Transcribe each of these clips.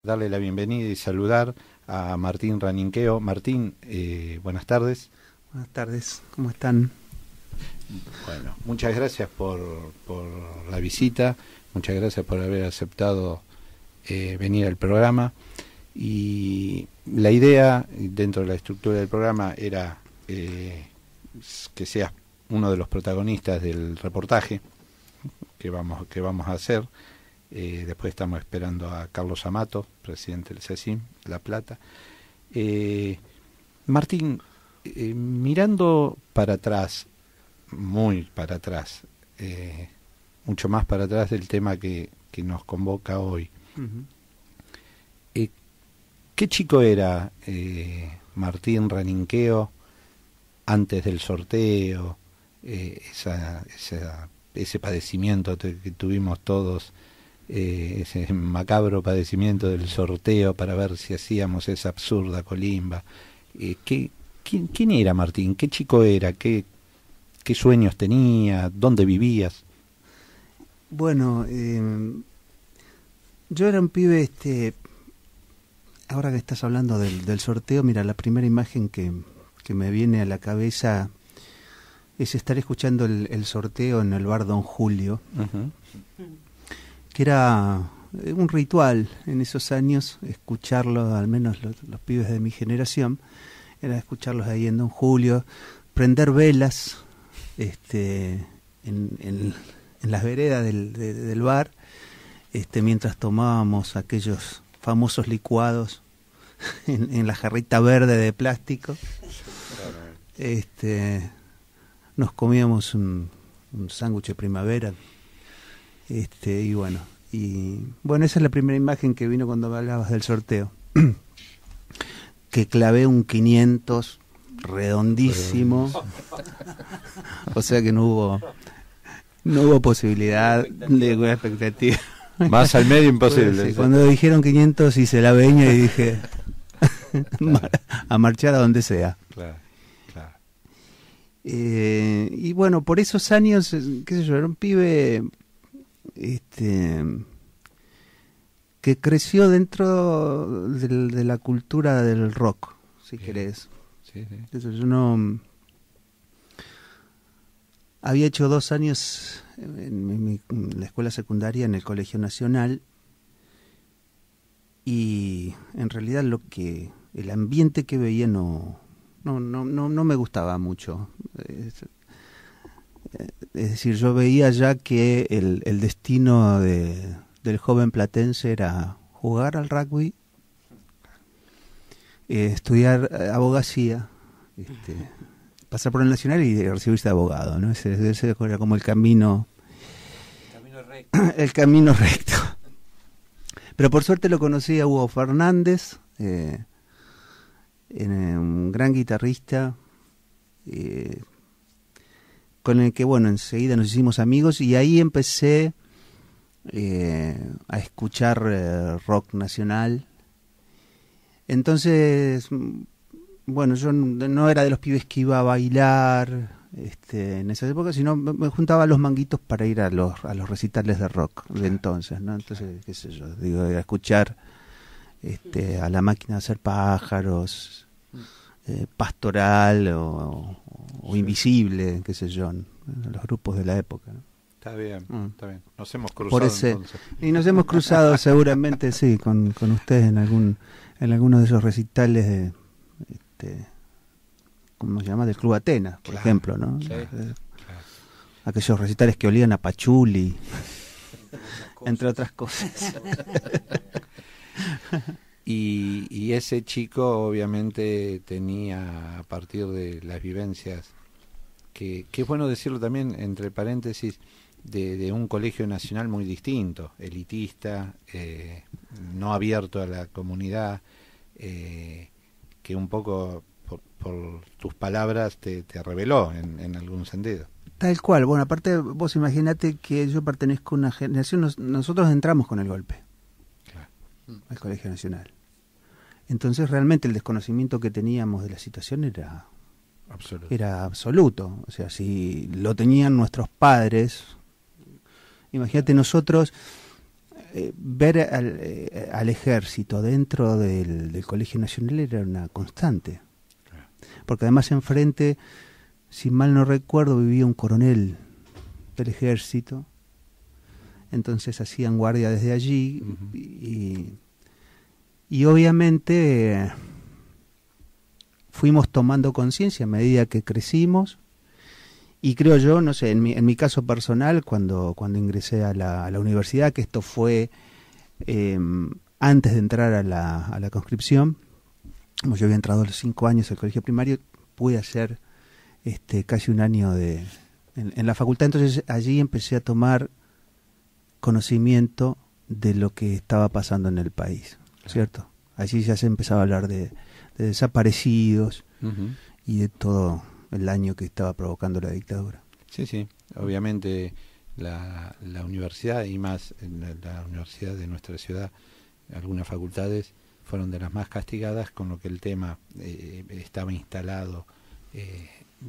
Darle la bienvenida y saludar a Martín Raninqueo. Martín, buenas tardes. Buenas tardes, ¿cómo están? Bueno, muchas gracias por la visita, muchas gracias por haber aceptado venir al programa. Y la idea, dentro de la estructura del programa, era que seas uno de los protagonistas del reportaje que vamos a hacer. Después estamos esperando a Carlos Amato, presidente del CECIM, La Plata. Martín, mirando para atrás, muy para atrás, mucho más para atrás del tema que nos convoca hoy, ¿qué chico era Martín Raninqueo antes del sorteo, ese padecimiento que tuvimos todos? Ese macabro padecimiento del sorteo para ver si hacíamos esa absurda colimba. ¿Quién era Martín? ¿Qué chico era? ¿Qué sueños tenía? ¿Dónde vivías? Bueno, yo era un pibe, ahora que estás hablando del sorteo, mira, la primera imagen que me viene a la cabeza es estar escuchando el sorteo en el bar Don Julio. Que era un ritual en esos años, escucharlo, al menos los pibes de mi generación, era escucharlos ahí en Don Julio, prender velas en las veredas del bar, mientras tomábamos aquellos famosos licuados en la jarrita verde de plástico. Nos comíamos un sándwich de primavera. Y bueno, esa es la primera imagen que vino cuando me hablabas del sorteo. Que clavé un 500 redondísimo. O sea que no hubo posibilidad de una expectativa. Más al medio imposible. Sí, cuando dijeron 500 hice la veña y dije a marchar a donde sea. Claro. Y bueno, por esos años, qué sé yo, era un pibe que creció dentro de la cultura del rock, si querés. Sí. Entonces, yo no había hecho 2 años en la escuela secundaria en el Colegio Nacional, y en realidad el ambiente que veía no me gustaba mucho. Es decir, yo veía ya que el destino del joven platense era jugar al rugby, estudiar abogacía, pasar por el Nacional y recibirse de abogado, ¿no? Ese era como el camino recto. El camino recto. Pero por suerte lo conocí a Hugo Fernández, un gran guitarrista, con el que, bueno, enseguida nos hicimos amigos, y ahí empecé a escuchar rock nacional. Entonces, bueno, yo no era de los pibes que iba a bailar en esas épocas, sino me juntaba los manguitos para ir a los recitales de rock de entonces, ¿no? Entonces, qué sé yo, digo, a escuchar a La Máquina de Hacer Pájaros, Pastoral o Invisible, qué sé yo, los grupos de la época, ¿no? Está bien. Nos hemos cruzado. Por entonces. Y nos hemos cruzado seguramente, sí, con ustedes en alguno de esos recitales ¿cómo se llama? Del Club Atenas, por ejemplo, ¿no? Sí, aquellos recitales que olían a pachuli, entre otras cosas. Y ese chico obviamente tenía, a partir de las vivencias, que es bueno decirlo también, entre paréntesis, de un colegio nacional muy distinto, elitista, no abierto a la comunidad, que un poco por tus palabras te reveló en algún sentido. Tal cual. Bueno, aparte vos imaginate que yo pertenezco a una generación, nosotros entramos con el golpe al Colegio Nacional. Entonces realmente el desconocimiento que teníamos de la situación era absoluto. O sea, si lo tenían nuestros padres, imagínate nosotros, ver al ejército dentro del Colegio Nacional era una constante. Porque además enfrente, si mal no recuerdo, vivía un coronel del ejército. Entonces hacían guardia desde allí. Y obviamente fuimos tomando conciencia a medida que crecimos. Y creo yo, no sé, en mi caso personal, cuando ingresé a la universidad, que esto fue antes de entrar a la conscripción, como yo había entrado a los 5 años al colegio primario, pude hacer casi un año en la facultad. Entonces allí empecé a tomar conocimiento de lo que estaba pasando en el país, ¿cierto? Allí ya se empezaba a hablar de desaparecidos y de todo el daño que estaba provocando la dictadura. Sí, sí, obviamente la universidad, y más en la universidad de nuestra ciudad, algunas facultades fueron de las más castigadas, con lo que el tema estaba instalado,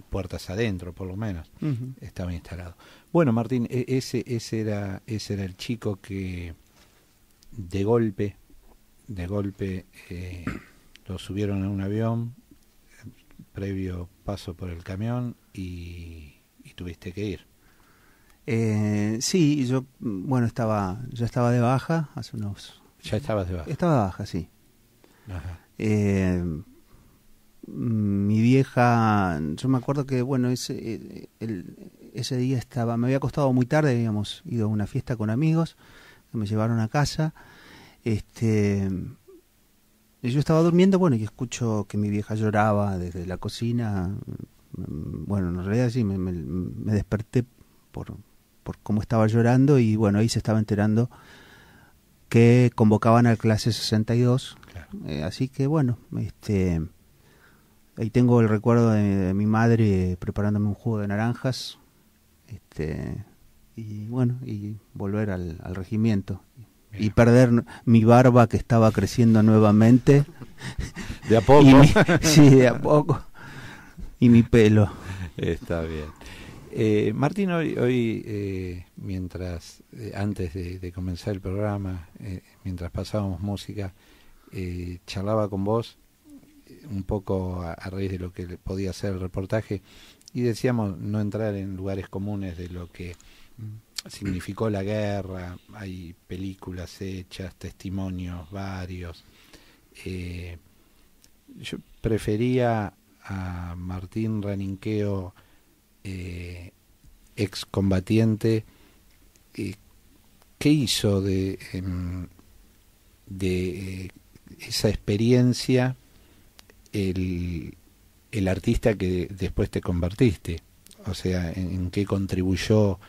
puertas adentro por lo menos, estaba instalado. Bueno, Martín, ese era el chico que de golpe lo subieron a un avión, previo paso por el camión, y tuviste que ir. Sí, yo, bueno, ya estaba de baja hace unos... ¿Ya estabas de baja? Estaba de baja, sí. Ajá. Mi vieja, yo me acuerdo que, bueno, ese día me había acostado muy tarde, habíamos ido a una fiesta con amigos, que me llevaron a casa, y yo estaba durmiendo, bueno, y escucho que mi vieja lloraba desde la cocina. Bueno, en realidad sí, me desperté por cómo estaba llorando, y bueno, ahí se estaba enterando que convocaban a clase 62. Claro. Así que bueno, ahí tengo el recuerdo de mi madre preparándome un jugo de naranjas, y bueno, y volver al regimiento. Bien. Y perder mi barba, que estaba creciendo nuevamente. De a poco. Sí, de a poco. Y mi pelo. Está bien. Martín, hoy mientras, antes de comenzar el programa, mientras pasábamos música, charlaba con vos un poco a raíz de lo que podía ser el reportaje, y decíamos no entrar en lugares comunes de lo que significó la guerra. Hay películas hechas, testimonios varios. Yo prefería a Martín Raninqueo, excombatiente, ¿qué hizo de esa experiencia el artista que después te convertiste? O sea, ¿en qué contribuyó?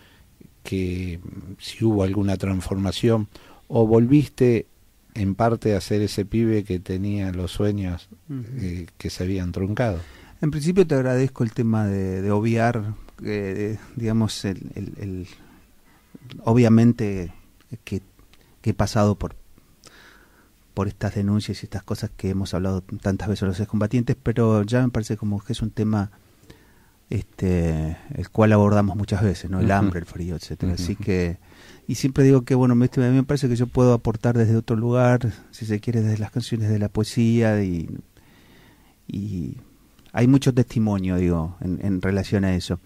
Que si hubo alguna transformación, o volviste en parte a ser ese pibe que tenía los sueños que se habían truncado. En principio te agradezco el tema de obviar, digamos, obviamente que he pasado por estas denuncias y estas cosas que hemos hablado tantas veces los excombatientes, pero ya me parece como que es un tema el cual abordamos muchas veces, ¿no? El hambre, el frío, etcétera. Así que, y siempre digo que, bueno, a mí me parece que yo puedo aportar desde otro lugar, si se quiere, desde las canciones, de la poesía, y hay mucho testimonio, digo, en relación a eso.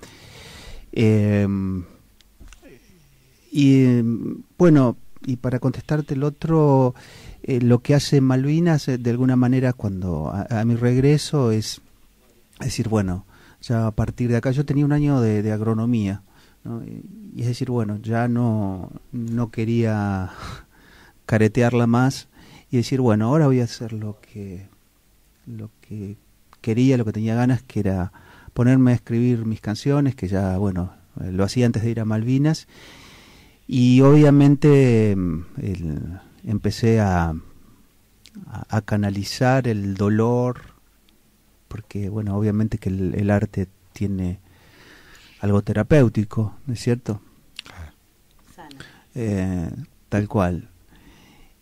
Bueno, y para contestarte el otro, lo que hace Malvinas, de alguna manera, cuando a mi regreso, es decir, bueno, ya a partir de acá, yo tenía un año de agronomía, ¿no? Y es decir, bueno, ya no quería caretearla más, y decir, bueno, ahora voy a hacer lo que quería, lo que tenía ganas, que era ponerme a escribir mis canciones, que ya, bueno, lo hacía antes de ir a Malvinas, y obviamente empecé a canalizar el dolor, porque, bueno, obviamente que el arte tiene algo terapéutico, ¿no es cierto? Tal cual.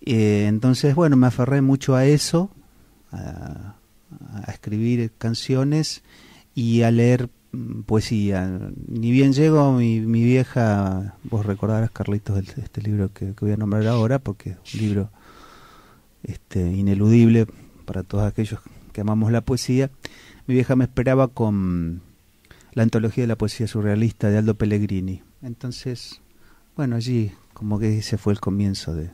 Entonces, bueno, me aferré mucho a eso, a escribir canciones y a leer poesía. Ni bien llego, mi vieja, vos recordarás, Carlitos, este libro que voy a nombrar ahora, porque es un libro ineludible para todos aquellos que amamos la poesía. Mi vieja me esperaba con la antología de la poesía surrealista de Aldo Pellegrini. Entonces, bueno, allí como que ese fue el comienzo de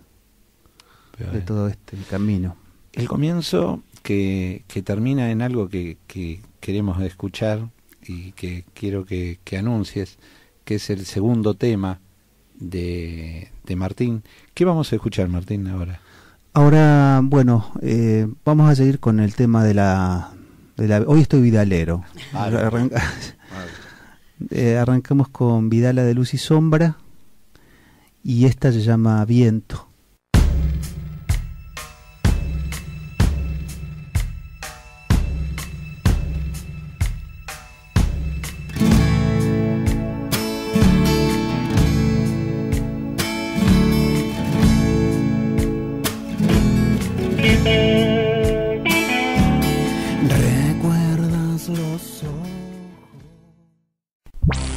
todo este camino. El comienzo que termina en algo que queremos escuchar y que quiero que anuncies, que es el segundo tema de Martín. ¿Qué vamos a escuchar, Martín, ahora? Ahora, bueno, vamos a seguir con el tema de la hoy estoy vidalero. Arrancamos con Vidala de Luz y Sombra, y esta se llama Viento.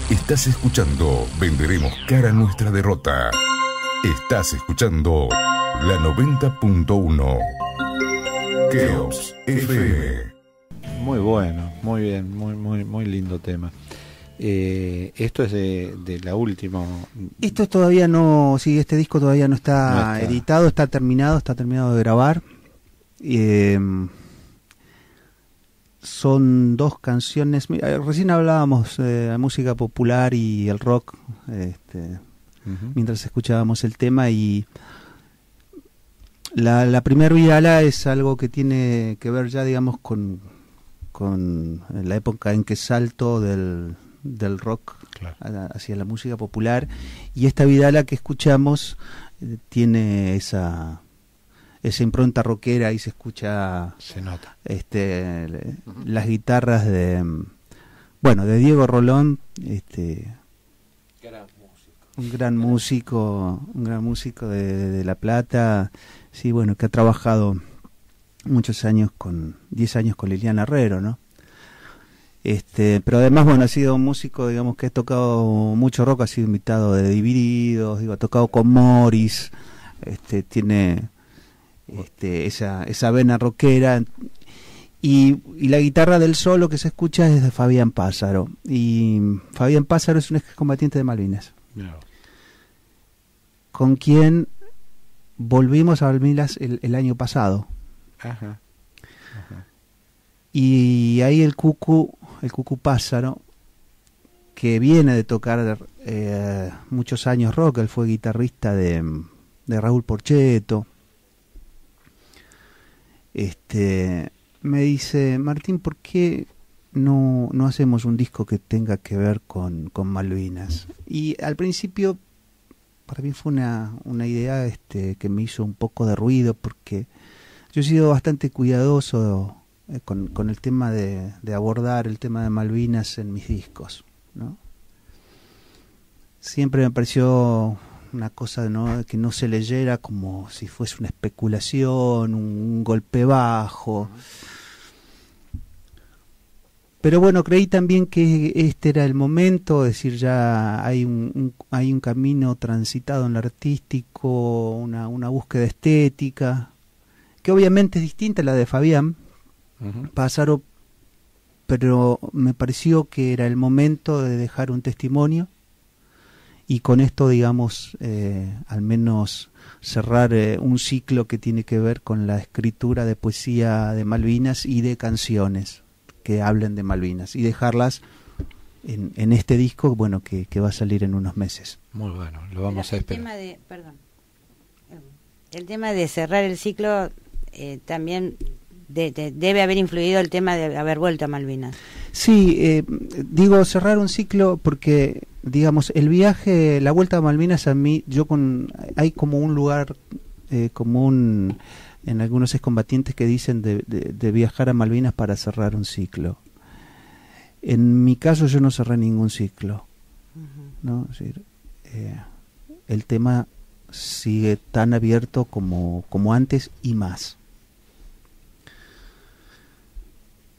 Estás escuchando Venderemos cara a nuestra derrota. Estás escuchando la 90.1 Keops FM. Muy bueno, muy bien, muy lindo tema. Esto es de la última. Esto todavía no, sí, este disco todavía no está editado, está terminado de grabar. Son dos canciones. Mira, recién hablábamos de la música popular y el rock, mientras escuchábamos el tema, y la primer Vidala es algo que tiene que ver ya, digamos, con la época en que salto del rock, claro, hacia la música popular, y esta Vidala que escuchamos tiene esa impronta rockera, y se escucha, se nota, las guitarras de Diego Rolón, un gran músico de La Plata, sí, bueno, que ha trabajado muchos años 10 años con Liliana Herrero, ¿no? Pero además, bueno, ha sido un músico, digamos, que ha tocado mucho rock, ha sido invitado de Divididos, ha tocado con Morris, tiene esa vena rockera, y la guitarra del solo que se escucha es de Fabián Pázaro, y Fabián Pázaro es un excombatiente de Malvinas, con quien volvimos a Malvinas el año pasado. Ajá. Y ahí el Cucu Pázaro, que viene de tocar muchos años rock, él fue guitarrista de Raúl Porchetto, me dice: Martín, ¿por qué no hacemos un disco que tenga que ver con Malvinas? Y al principio para mí fue una idea que me hizo un poco de ruido, porque yo he sido bastante cuidadoso con el tema de abordar el tema de Malvinas en mis discos, ¿no? Siempre me pareció una cosa, ¿no?, que no se leyera como si fuese una especulación, un golpe bajo. Pero bueno, creí también que este era el momento, es decir, ya hay un camino transitado en lo artístico, una búsqueda estética, que obviamente es distinta a la de Fabián Pázaro, pero me pareció que era el momento de dejar un testimonio, y con esto, digamos, al menos cerrar un ciclo que tiene que ver con la escritura de poesía de Malvinas y de canciones que hablen de Malvinas, y dejarlas en este disco, bueno, que va a salir en unos meses. Muy bueno, lo vamos a esperar. El tema de cerrar el ciclo también debe haber influido el tema de haber vuelto a Malvinas. Sí, digo cerrar un ciclo porque, digamos, el viaje, la vuelta a Malvinas, a mí, hay como un lugar común en algunos excombatientes que dicen de viajar a Malvinas para cerrar un ciclo. En mi caso yo no cerré ningún ciclo, ¿no? Es decir, el tema sigue tan abierto como antes y más.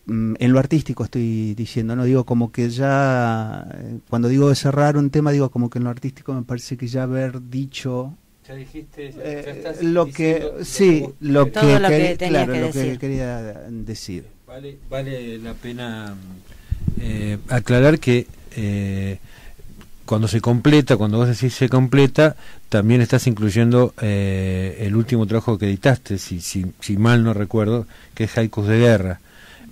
en lo artístico estoy diciendo, no digo como que ya, cuando digo de cerrar un tema, digo como que en lo artístico me parece que ya haber dicho ya dijiste, lo que quería decir. Vale la pena aclarar que cuando vos decís se completa, también estás incluyendo el último trabajo que editaste, si mal no recuerdo, que es Haikus de Guerra,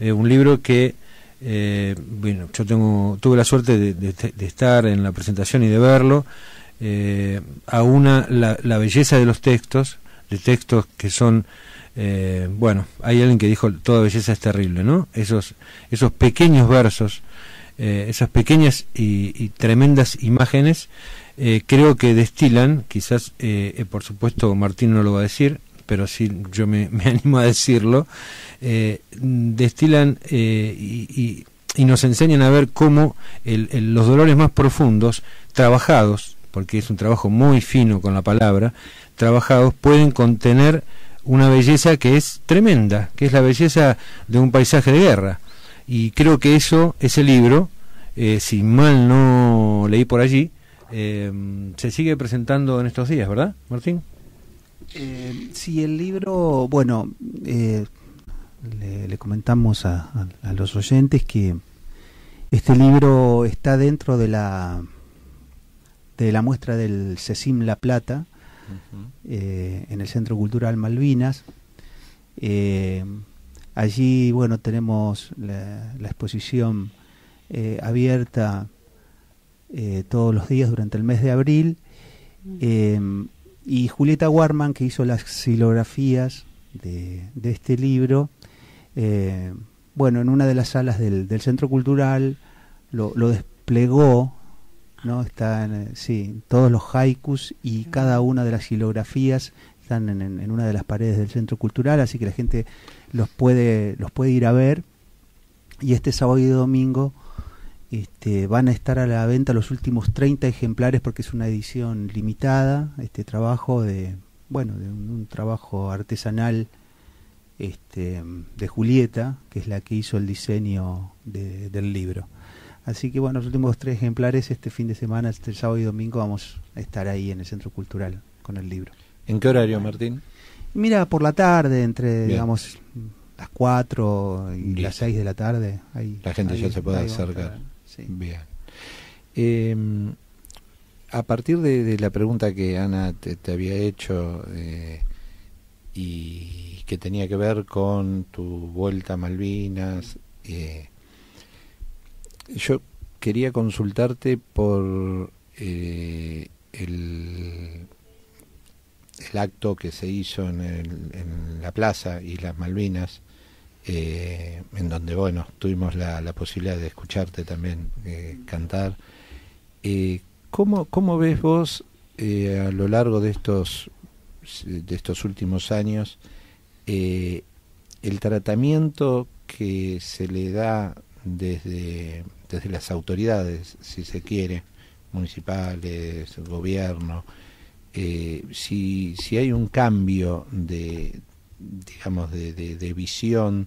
un libro que bueno, yo tuve la suerte de estar en la presentación y de verlo. La belleza de los textos, que son bueno, hay alguien que dijo toda belleza es terrible, ¿no? Esos pequeños versos, esas pequeñas y tremendas imágenes, creo que destilan, quizás por supuesto Martín no lo va a decir, pero sí yo me animo a decirlo, destilan y nos enseñan a ver cómo los dolores más profundos, trabajados, porque es un trabajo muy fino con la palabra, trabajados, pueden contener una belleza que es tremenda, que es la belleza de un paisaje de guerra. Y creo que ese libro, si mal no leí por allí, se sigue presentando en estos días, ¿verdad, Martín? Sí, el libro, bueno, le comentamos a los oyentes que este libro está dentro de la muestra del CECIM La Plata, en el Centro Cultural Malvinas. Allí, bueno, tenemos la exposición abierta todos los días durante el mes de abril, y Julieta Warman, que hizo las xilografías de este libro, bueno, en una de las salas del Centro Cultural lo desplegó, ¿no? Están todos los haikus y cada una de las xilografías están en una de las paredes del Centro Cultural, así que la gente los puede ir a ver. Y este sábado y domingo van a estar a la venta los últimos 30 ejemplares, porque es una edición limitada, este trabajo de un trabajo artesanal de Julieta, que es la que hizo el diseño del libro. Así que bueno, los últimos 3 ejemplares este fin de semana, este sábado y domingo, vamos a estar ahí en el Centro Cultural con el libro. ¿En qué horario, Martín? Mira, por la tarde, entre, digamos, las 4 y las 6 de la tarde. Ahí, la gente ya se puede acercar. Sí. Bien. A partir de la pregunta que Ana te había hecho y que tenía que ver con tu vuelta a Malvinas, yo quería consultarte por el acto que se hizo en la plaza Islas Malvinas, en donde bueno, tuvimos la posibilidad de escucharte también cantar. ¿Cómo ves vos a lo largo de estos últimos años el tratamiento que se le da desde las autoridades, si se quiere, municipales, el gobierno, si hay un cambio de visión,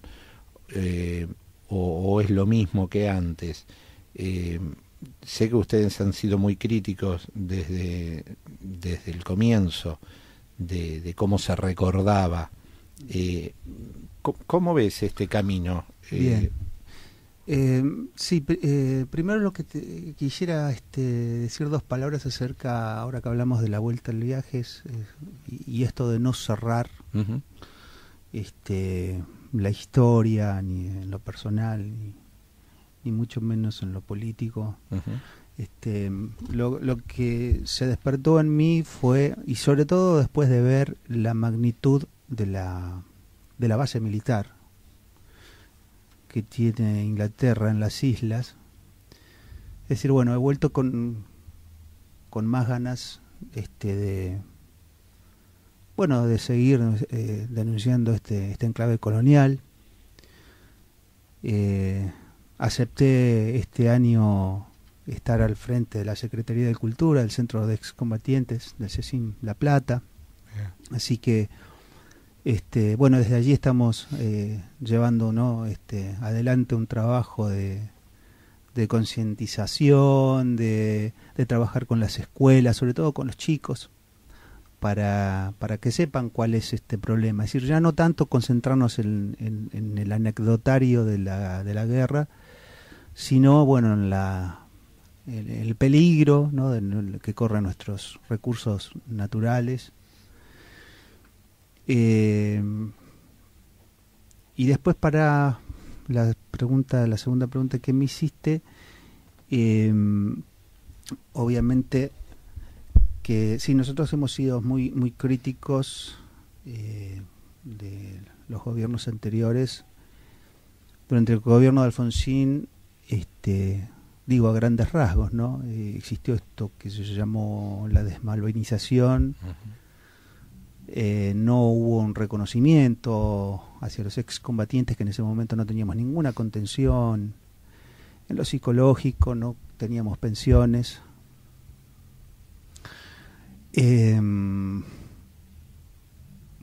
o es lo mismo que antes? Sé que ustedes han sido muy críticos desde el comienzo de cómo se recordaba. ¿Cómo ves este camino? Bien. Primero lo que quisiera decir 2 palabras acerca, ahora que hablamos de la vuelta al viaje, y esto de no cerrar la historia, ni en lo personal, ni mucho menos en lo político. Lo que se despertó en mí fue, y sobre todo después de ver la magnitud de la base militar que tiene Inglaterra en las islas, es decir, bueno, he vuelto con más ganas de seguir denunciando este enclave colonial. Acepté este año estar al frente de la Secretaría de Cultura del Centro de Excombatientes del CECIM La Plata. Así que Bueno, desde allí estamos llevando, ¿no? Adelante un trabajo de concientización, de trabajar con las escuelas, sobre todo con los chicos, para que sepan cuál es este problema. Es decir, ya no tanto concentrarnos en el anecdotario de la guerra, sino, bueno, en el peligro, ¿no? Que corren nuestros recursos naturales. Y después, para la segunda pregunta que me hiciste, obviamente que sí, nosotros hemos sido muy muy críticos de los gobiernos anteriores. Durante el gobierno de Alfonsín, digo a grandes rasgos, ¿no? Existió esto que se llamó la desmalvinización. No hubo un reconocimiento hacia los excombatientes, que en ese momento no teníamos ninguna contención. En lo psicológico no teníamos pensiones.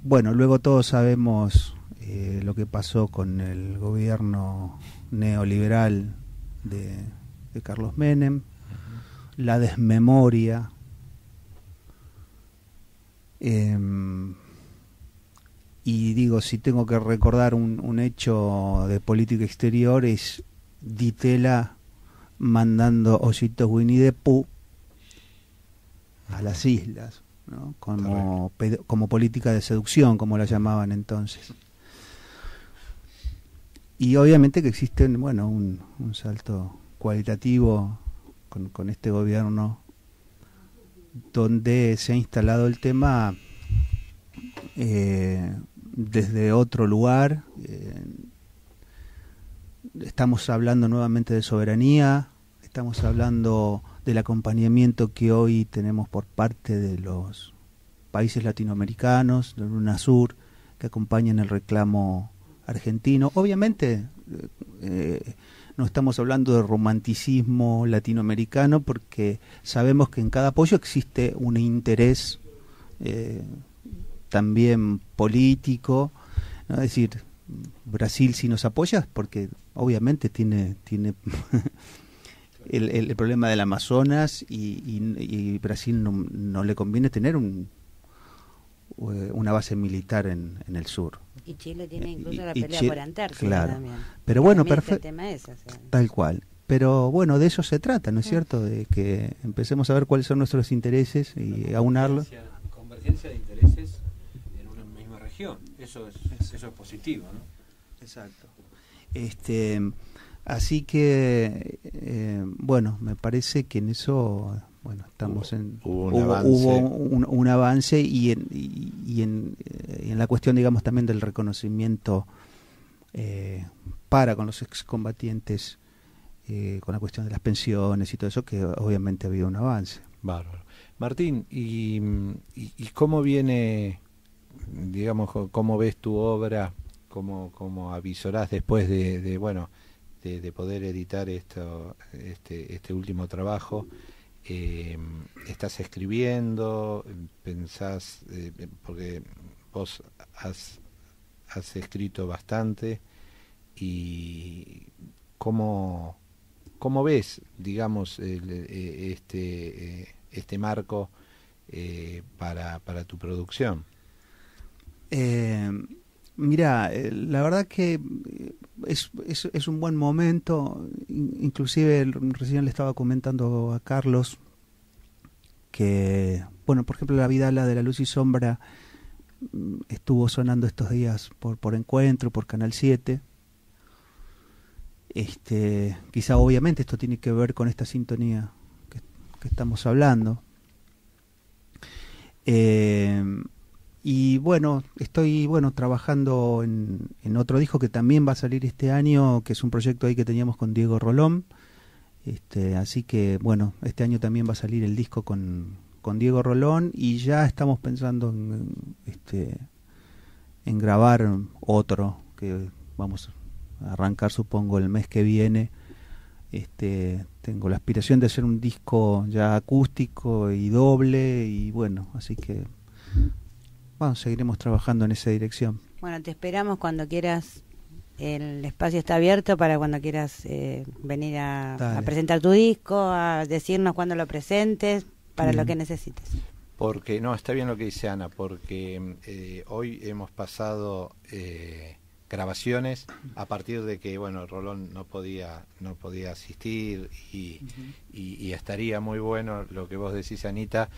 Bueno, luego todos sabemos lo que pasó con el gobierno neoliberal de Carlos Menem, la desmemoria. Y digo, si tengo que recordar un hecho de política exterior, es Di Tella mandando ositos Winnie the Pooh a las islas, ¿no? Como política de seducción, como la llamaban entonces. Y obviamente que existe, bueno, un salto cualitativo con este gobierno, donde se ha instalado el tema desde otro lugar. Estamos hablando nuevamente de soberanía, estamos hablando del acompañamiento que hoy tenemos por parte de los países latinoamericanos, del UNASUR, que acompañan el reclamo argentino. Obviamente no estamos hablando de romanticismo latinoamericano, porque sabemos que en cada apoyo existe un interés también político, ¿no? Es decir, Brasil si nos apoya porque obviamente tiene el problema del Amazonas, y Brasil no le conviene tener una base militar en el sur. Y Chile tiene incluso la pelea por Antártida, claro. También. Pero bueno, perfecto. Tal cual. Pero bueno, de eso se trata, ¿no es cierto? De que empecemos a ver cuáles son nuestros intereses y aunarlos. Convergencia de intereses en una misma región. Eso es positivo, ¿no? Exacto. Así que, bueno, me parece que en eso, bueno, estamos hubo un avance y en la cuestión, digamos, también del reconocimiento con los excombatientes, con la cuestión de las pensiones y todo eso, que obviamente ha habido un avance. Bárbaro. Martín, ¿y cómo viene, digamos, cómo ves tu obra, cómo avisorás después de poder editar este último trabajo? ¿Estás escribiendo? ¿Pensás? Porque vos has escrito bastante, y ¿cómo ves, digamos, este marco para tu producción? Mira, la verdad que es un buen momento. Inclusive recién le estaba comentando a Carlos que, bueno, por ejemplo, La Vidala de la Luz y Sombra estuvo sonando estos días por Encuentro, por Canal 7. Quizá obviamente esto tiene que ver con esta sintonía que estamos hablando. Y bueno, estoy trabajando en otro disco que también va a salir este año, que es un proyecto ahí que teníamos con Diego Rolón. Así que bueno, este año también va a salir el disco con Diego Rolón, y ya estamos pensando en grabar otro que vamos a arrancar, supongo, el mes que viene. Tengo la aspiración de hacer un disco ya acústico y doble, y bueno, así que bueno, seguiremos trabajando en esa dirección. Bueno, te esperamos cuando quieras. El espacio está abierto para cuando quieras venir a presentar tu disco, a decirnos cuándo lo presentes, para lo que necesites. Porque, no, está bien lo que dice Ana, porque hoy hemos pasado grabaciones a partir de que, bueno, Rolón no podía asistir y estaría muy bueno lo que vos decís, Anita,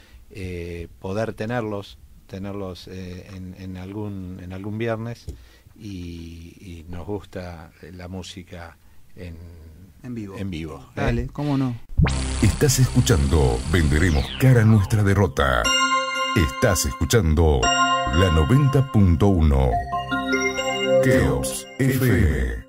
poder tenerlos en algún viernes. Y nos gusta la música en vivo. Dale, ¿cómo no? Estás escuchando Venderemos Cara a Nuestra Derrota. Estás escuchando la 90.1 Keops FM.